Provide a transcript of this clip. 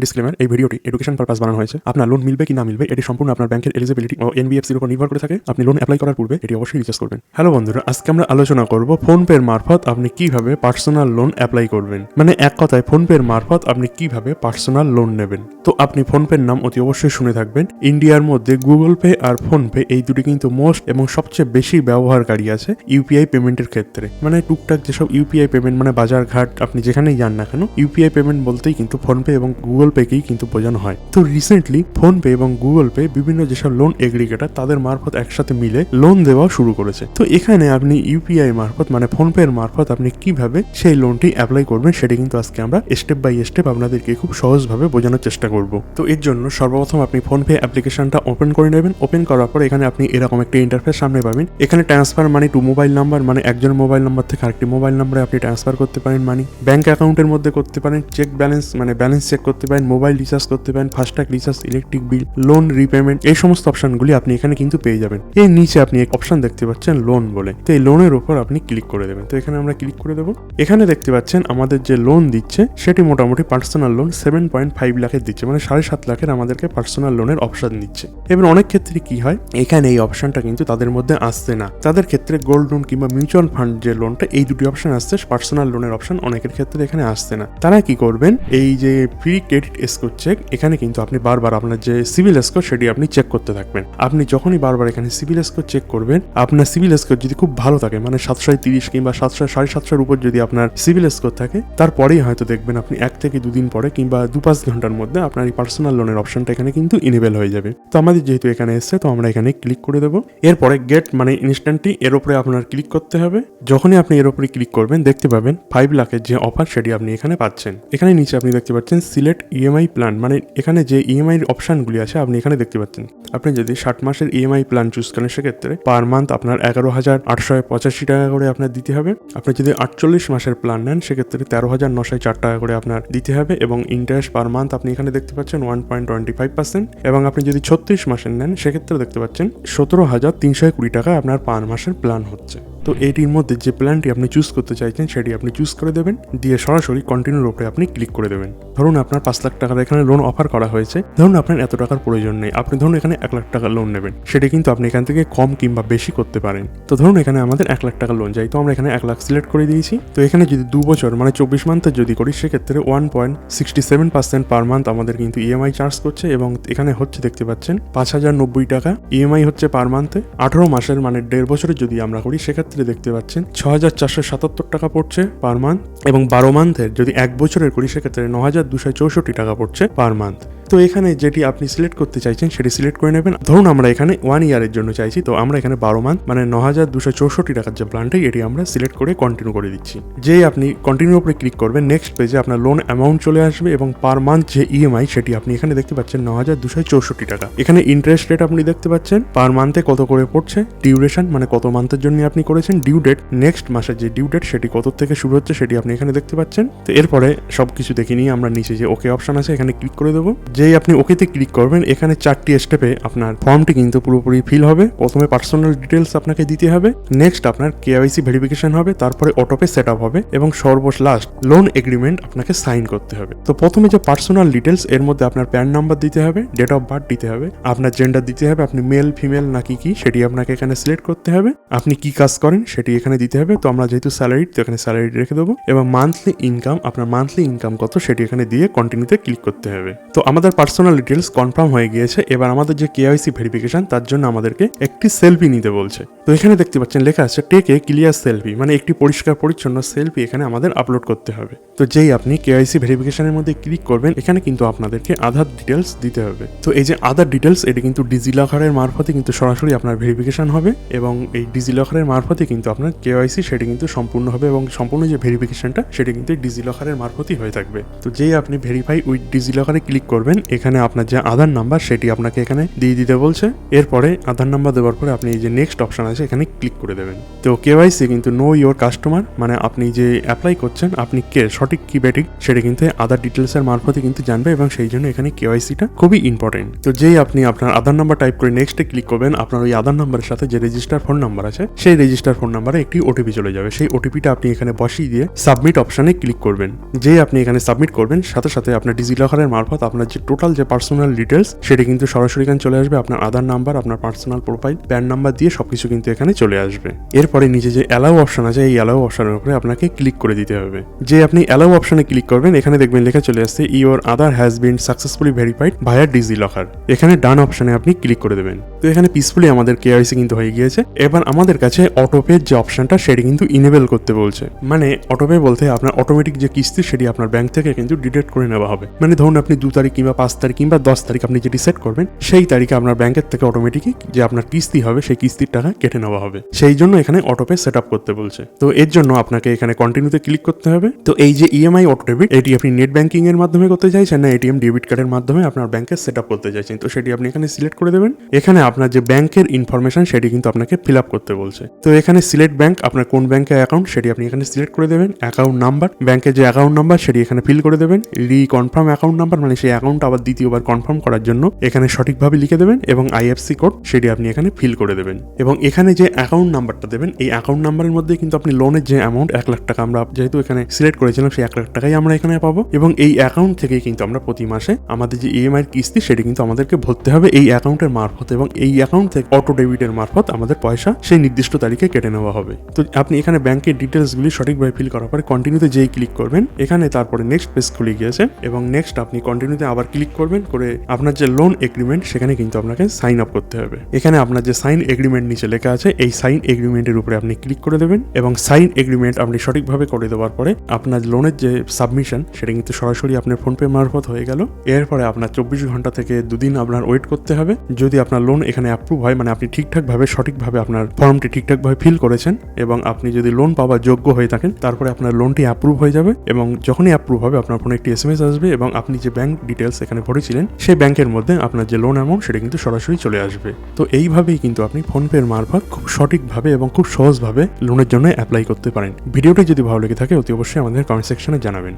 Disclaimer, এই ভিডিওটি education purpose বানানো হয়েছে। আপনার লোন মিলবে কি না মিলবে এটি সম্পূর্ণ আপনার ব্যাংকের এলিজিবিলিটি ও এনবিএফসির উপর নির্ভর করে থাকে। আপনি লোন অ্যাপ্লাই করার পূর্বে এটি অবশ্যই রিসার্চ করবেন। হ্যালো বন্ধুরা, আজকে আমরা আলোচনা করব ফোনপের মারফত আপনি কিভাবে পার্সোনাল লোন অ্যাপ্লাই করবেন। মানে এক কথায় ফোনপের মারফত আপনি কিভাবে পার্সোনাল লোন নেবেন। তো আপনি ফোনপের নাম অতি অবশ্যই শুনে থাকবেন। ইন্ডিয়ার মধ্যে গুগল পে আর ফোনপে এই দুটি কিন্তু মোস্ট এবং সবচেয়ে বেশি ব্যবহারকারী আছে ইউপিআই পেমেন্টের ক্ষেত্রে। মানে টুকটাক যেসব ইউপিআই পেমেন্ট মানে বাজার ঘাট আপনি যেখানেই যান না কেন, ইউপিআই পেমেন্ট বলতেই কিন্তু ফোনপে এবং গুগল পেকেই কিন্তু বোঝানো হয়। তো রিসেন্টলি ফোনপে এবং গুগল পে বিভিন্ন যেসব লোন এগ্রিগেটর তাদের মারফত একসাথে মিলে লোন দেওয়া শুরু করেছে। তো এখানে আপনি ইউপিআই মারফত মানে ফোনপে এর মারফত আপনি কিভাবে সেই লোনটি অ্যাপ্লাই করবেন সেটা কিন্তু আজকে আমরা স্টেপ বাই স্টেপ আপনাদেরকে খুব সহজভাবে বোঝানোর চেষ্টা করব। তো এর জন্য সর্বপ্রথম আপনি ফোনপে অ্যাপ্লিকেশনটা ওপেন করে নেবেন। ওপেন করার পর এখানে আপনি এরকম একটা ইন্টারফেস সামনে পাবেন। এখানে transfer money to mobile number, মানে একজন মোবাইল নাম্বার থেকে আরেকটি মোবাইল নাম্বারে আপনি ট্রান্সফার করতে পারেন মানি, ব্যাংক অ্যাকাউন্টের মধ্যে করতে পারেন, চেক ব্যালেন্স মানে ব্যালেন্স চেক করতে পারেন, মোবাইল রিচার্জ করতে পারেন, FASTag recharge, electric bill, loan repayment, এই সমস্ত অপশনগুলি আপনি এখানে কিন্তু পেয়ে যাবেন। এর নিচে আপনি এক অপশন দেখতে পাচ্ছেন লোন বলে। তো এই লোনের উপর আপনি ক্লিক করে দেবেন। তো এখানে আমরা ক্লিক করে দেবো। এখানে দেখতে পাচ্ছেন আমাদের যে লোন দিচ্ছে সেটি মোটামুটি পার্সোনাল লোন 7.5 লাখের দিচ্ছে, মানে 7.5 লাখের আমাদেরকে পার্সোনাল লোনের অপশন দিচ্ছে। এবার অনেক ক্ষেত্রে কি হয়, এখানে এই অপশনটা কিন্তু তাদের মধ্যে আসছে না। তাদের ক্ষেত্রে গোল্ড লোন কিংবা মিউচুয়াল ফান্ড যে লোনটা, এই দুটি অপশন আসছে, পার্সোনাল লোনের অপশন অনেকের ক্ষেত্রে এখানে আসছে না। তারা কি করবেন, এই যে প্রি ক্রেডিট স্কোর চেক, এখানে কিন্তু আপনি বারবার আপনার যে সিভিল স্কোর সেটি আপনি চেক করতে থাকবেন। আপনি যখনই বারবার এখানে সিভিল স্কোর চেক করবেন, আপনার সিভিল স্কোর যদি খুব ভালো থাকে, মানে 730 কিংবা 700-750 উপর যদি আপনার সিভিল স্কোর থাকে, তারপরেই হয়তো দেখবেন আপনি 1 থেকে 2 দিন পরে কিংবা 2-5 ঘন্টার মধ্যে আপনার এই পার্সোনাল লোনের অপশনটা এখানে কিন্তু ইনেবল হয়ে যাবে। তো আমাদের যেহেতু এখানে এসছে, তো আমরা এখানে ক্লিক করে দেবো। এরপরে গেট মানে ইনস্ট্যান্টলি এর উপরে আপনার ক্লিক করতে হবে। যখনই আপনি এর উপরে ক্লিক করবেন দেখতে পাবেন 5 লাখের যে অফার সেটি আপনি এখানে পাচ্ছেন। এখানে নিচে আপনি দেখতে পাচ্ছেন সিলেক্ট ইএমআই প্ল্যান, মানে এখানে যে ইএমআই এর অপশনগুলি আছে আপনি এখানে দেখতে পাচ্ছেন। আপনি যদি 60 মাসের ইএমআই প্ল্যান চুজ করেন সেক্ষেত্রে পার মান্থ আপনার 11,885 টাকা করে আপনার দিতে হবে। আপনি যদি 48 মাসের প্ল্যান নেন সেক্ষেত্রে 13,904 টাকা করে আপনার দিতে হবে এবং ইন্টারেস্ট পার মান্থ আপনি এখানে দেখতে পাচ্ছেন 1.25%। এবং আপনি যদি 36 মাসের নেন সেক্ষেত্রে দেখতে পাচ্ছেন 17,320 টাকা আপনার পার মাসের প্ল্যান হচ্ছে। তো এটির মধ্যে যে প্ল্যানটি আপনি চুজ করতে চাইছেন সেটি আপনি চুজ করে দেবেন, দিয়ে সরাসরি কন্টিনিউর উপরে আপনি ক্লিক করে দেবেন। ধরুন আপনার 5 লাখ টাকার এখানে লোন অফার করা হয়েছে, ধরুন আপনার এত টাকার প্রয়োজন নেই, আপনি ধরুন এখানে 1 লাখ টাকা লোন নেবেন, সেটা কিন্তু আপনি এখান থেকে কম কিংবা বেশি করতে পারেন। তো ধরুন এখানে আমাদের 1 লাখ টাকা লোন চাই, তো আমরা এখানে 1 লাখ সিলেক্ট করে দিয়েছি। তো এখানে যদি 2 বছর মানে 24 মান্থের যদি করি সেক্ষেত্রে 1.67% পার মান্থ আমাদের কিন্তু ইএমআই চার্জ করছে এবং এখানে হচ্ছে দেখতে পাচ্ছেন 5,090 টাকা ইএমআই হচ্ছে পার মান্থে। 18 মাসের মানে 1.5 বছরের যদি আমরা করি সেক্ষেত্রে দেখতে পাচ্ছেন 6,477 টাকা পড়ছে পার মান্থ এবং 12 মান্থের যদি 1 বছরের করি সেক্ষেত্রে 9,264 টাকা পড়ছে পার মান্থ। তো এখানে যেটি আপনি সিলেক্ট করতে চাইছেন সেটি সিলেক্ট করে নেবেন। ধরুন আমরা এখানে 1 ইয়ারের জন্য চাইছি, তো আমরা এখানে 12 মান্থ মানে 9,264 টাকার যে প্ল্যানটাই এটি আমরা সিলেক্ট করে কন্টিনিউ করে দিচ্ছি। যেই আপনি কন্টিনিউ উপরে ক্লিক করবেন নেক্সট পেজে আপনার লোন অ্যামাউন্ট চলে আসবে এবং পার মান্থ যে ইএমআই সেটি আপনি এখানে দেখতে পাচ্ছেন 9,264 টাকা। এখানে ইন্টারেস্ট রেট আপনি দেখতে পাচ্ছেন পার মান্থে কত করে পড়ছে, ডিউরেশন মানে কত মান্থের জন্য আপনি করেছেন, ডিউ ডেট নেক্সট মাসের যে ডিউ ডেট সেটি কত থেকে শুরু হচ্ছে সেটি আপনি এখানে দেখতে পাচ্ছেন। তো এরপরে সবকিছু দেখে নিয়ে আমরা নিচে যে ওকে অপশন আছে এখানে ক্লিক করে দেবো। যেই আপনি ওকেতে ক্লিক করবেন এখানে 4টি স্টেপে আপনার ফর্মটি কিন্তু পুরোপুরি ফিল হবে। প্রথমে পার্সোনাল ডিটেলস আপনাকে দিতে হবে, নেক্সট আপনার কেওয়াইসি ভেরিফিকেশন হবে, তারপরে অটোপে সেট আপ হবে এবং সর্বলাস্ট লোন এগ্রিমেন্ট আপনাকে সাইন করতে হবে। তো প্রথমে যে পার্সোনাল ডিটেলস এর মধ্যে আপনার প্যান নাম্বার দিতে হবে, ডেট অফ বার্থ দিতে হবে, আপনার জেন্ডার দিতে হবে, আপনি মেল ফিমেল নাকি কি সেটি আপনাকে এখানে সিলেক্ট করতে হবে, আপনি কি কাজ করেন সেটি এখানে দিতে হবে। তো আমরা যেহেতু স্যালারি, তো এখানে স্যালারি রেখে দেবো এবং মান্থলি ইনকাম, আপনার মান্থলি ইনকাম কত সেটি এখানে দিয়ে কন্টিনিউতে ক্লিক করতে হবে। তো আমাদের পার্সোনাল ডিটেলস কনফার্ম হয়ে গিয়েছে। এবার আমাদের যে কেওয়াইসি ভেরিফিকেশন তার জন্য আমাদেরকে একটি সেলফি নিতে বলছে। তো এখানে দেখতে পাচ্ছেন লেখা আছে টেক এ ক্লিয়ার সেলফি, মানে একটি পরিষ্কার পরিচ্ছন্ন সেলফি এখানে আমাদের আপলোড করতে হবে। তো যেই আপনি কেওয়াইসি ভেরিফিকেশনের মধ্যে ক্লিক করবেন এখানে কিন্তু আপনাদেরকে আধার ডিটেলস দিতে হবে। তো এই যে আধার ডিটেলস এটি কিন্তু ডিজিলকারের মারফতে কিন্তু সরাসরি আপনার ভেরিফিকেশন হবে এবং এই ডিজিলকারের মারফতে কিন্তু আপনার কেওয়াইসি সেটি কিন্তু সম্পূর্ণ হবে এবং সম্পূর্ণ যে ভেরিফিকেশনটা সেটি কিন্তু ডিজিলকারের মারফতই হয়ে থাকবে। তো যেই আপনি ভেরিফাই উইথ ডিজিলকারে ক্লিক করবেন এখানে আপনার যে আধার নাম্বার সেটি আপনাকে এখানে দিয়ে দিতে বলছে। এরপরে আধার নাম্বার দেওয়ার পরে আপনি এই যে নেক্সট অপশন আছে আছে এখানে ক্লিক করে দেবেন। তো কেওয়াইসি কিন্তু নো ইওর কাস্টমার, মানে আপনি যে অ্যাপ্লাই করছেন আপনি কে সঠিক কি ব্যাটিক সেটা কিন্তু আধার ডিটেলসের মারফতে কিন্তু জানবে, এবং সেই জন্য এখানে কেওয়াইসিটা খুবই ইম্পর্টেন্ট। তো যেই আপনি আপনার আধার নাম্বার টাইপ করে নেক্সটে ক্লিক করবেন, আপনার ওই আধার নাম্বারের সাথে যে রেজিস্টার ফোন নাম্বার আছে সেই রেজিস্টার ফোন নাম্বারে একটি ওটিপি চলে যাবে। সেই ওটিপিটা আপনি এখানে বসিয়ে দিয়ে সাবমিট অপশনে ক্লিক করবেন। যেই আপনি এখানে সাবমিট করবেন সাথে সাথে আপনার ডিজিলকারের মারফত আপনার যে টোটাল যে পার্সোনাল ডিটেলস সেটা কিন্তু সরাসরি এখানে চলে আসবে। আপনার আধার নাম্বার, আপনার পার্সোনাল প্রোফাইল, প্যান নাম্বার দিয়ে সবকিছু কিন্তু এখানে চলে আসবে। এরপরে নিচে যে অ্যালাউ অপশন আছে এই অ্যালাউ অপশনের উপরে আপনাকে ক্লিক করে দিতে হবে। যে আপনি অ্যালাউ অপশনে ক্লিক করবেন এখানে দেখবেন লেখা চলে আসছে your Aadhaar has been successfully verified via DigiLocker. এখানে ডান অপশনে আপনি ক্লিক করে দেবেন। তো এখানে পিসফুলি আমাদের কেওয়াইসি কিন্তু হয়ে গিয়েছে। এবার আমাদের কাছে অটোপে যে অপশনটা সেটি কিন্তু ইনেবল করতে বলছে। মানে অটোপে বলতে আপনার অটোমেটিক যে কিস্তি সেটি আপনার ব্যাংক থেকে কিন্তু ডিডাক্ট করে নেওয়া হবে। মানে ধরুন আপনি 2 তারিখ কিংবা 5 তারিখ কিংবা 10 তারিখ আপনি যেটি সেট করবেন সেই তারিখে আপনার ব্যাংকের থেকে অটোমেটিকই যে আপনার কিস্তি হবে সেই কিস্তির টাকা কেটে নেওয়া হবে। সেই জন্য এখানে অটোপে সেট আপ করতে বলছে। তো এর জন্য আপনাকে এখানে কন্টিনিউতে ক্লিক করতে হবে। তো এই যে ইএমআই অটো ডেবিট এটি আপনি নেট ব্যাংকিং এর মাধ্যমে করতে চাইছেন না এটিএম ডেবিট কার্ডের মাধ্যমে আপনার ব্যাংকে সেট আপ করতে চাইছেন, তো সেটি আপনি এখানে সিলেক্ট করে দেবেন। এখানে আপনার যে ব্যাংকের ইনফরমেশন সেটি কিন্তু আপনাকে ফিল আপ করতে বলছে। তো এখানে সিলেক্ট ব্যাংক, আপনার কোন ব্যাংকে অ্যাকাউন্ট সেটি আপনি এখানে সিলেক্ট করে দেবেন। অ্যাকাউন্ট নাম্বার, ব্যাংকের যে অ্যাকাউন্ট নাম্বার সেটি এখানে ফিল করে দেবেন। রিকনফার্ম অ্যাকাউন্ট নাম্বার মানে সেই অ্যাকাউন্ট আবার দ্বিতীয়বার কনফার্ম করার জন্য এখানে সঠিকভাবে লিখে দেবেন, এবং আইএফসি কোড সেটি আপনি এখানে ফিল করে দেবেন। এবং এখানে যে অ্যাকাউন্ট নাম্বারটা দেবেন এই অ্যাকাউন্ট নাম্বারের মধ্যে কিন্তু আপনি লোনের যে অ্যামাউন্ট 1 লাখ টাকা আমরা যেহেতু এখানে সিলেক্ট করেছিলাম সেই 1 লাখ টাকাই আমরা এখানে পাবো, এবং এই অ্যাকাউন্ট থেকেই কিন্তু আমরা প্রতি মাসে আমাদের যে ইএমআই এর কিস্তি সেটি কিন্তু আমাদেরকে ভরতে হবে এই অ্যাকাউন্টের মারফত, এবং এই অ্যাকাউন্ট থেকে অটো ডেবিটের মারফত আমাদের পয়সা সেই নির্দিষ্ট তারিখে কেটে নেওয়া হবে। তো আপনি এখানে ব্যাংকের ডিটেলসগুলি সঠিকভাবে ফিল করার পরে কন্টিনিউতে যেই ক্লিক করবেন এখানে তারপরে নেক্সট পেজ খুলে গিয়েছে, এবং নেক্সট আপনি কন্টিনিউতে আবার ক্লিক করবেন করে আপনার যে লোন এগ্রিমেন্ট সেখানে কিন্তু আপনাকে সাইন আপ করতে হবে। এখানে আপনার যে সাইন এগ্রিমেন্ট নিচে লেখা আছে এই সাইন এগ্রিমেন্টের উপরে আপনি ক্লিক করে দেবেন, এবং সাইন এগ্রিমেন্ট আপনি সঠিকভাবে করে দেওয়ার পরে আপনার লোনের যে সাবমিশন সেটা কিন্তু সরাসরি আপনার ফোনপে মারফত হয়ে গেল। এরপরে আপনার 24 ঘন্টা থেকে 2 দিন আপনার ওয়েট করতে হবে। যদি আপনার লোন এখানে অ্যাপ্রুভ হয়, মানে আপনি ঠিকঠাকভাবে সঠিকভাবে আপনার ফর্মটি ঠিকঠাকভাবে ফিল করেছেন এবং আপনি যদি লোন পাওয়ার যোগ্য হয়ে থাকেন তারপরে আপনার লোনটি অ্যাপ্রুভ হয়ে যাবে, এবং যখনই অ্যাপ্রুভ হবে আপনার ফোনে একটি এসএমএস আসবে এবং আপনি যে ব্যাংক ডিটেলস এখানে ভরেছিলেন সেই ব্যাংকের মধ্যে আপনার যে লোন অ্যামাউন্ট সেটা কিন্তু সরাসরি চলে আসবে। তো এইভাবেই কিন্তু আপনি ফোনপের মারফত খুব সঠিকভাবে এবং খুব সহজভাবে লোনের জন্য অ্যাপ্লাই করতে পারেন। ভিডিওটি যদি ভালো লেগে থাকে অতি অবশ্যই আমাদের কমেন্ট সেকশনে জানাবেন।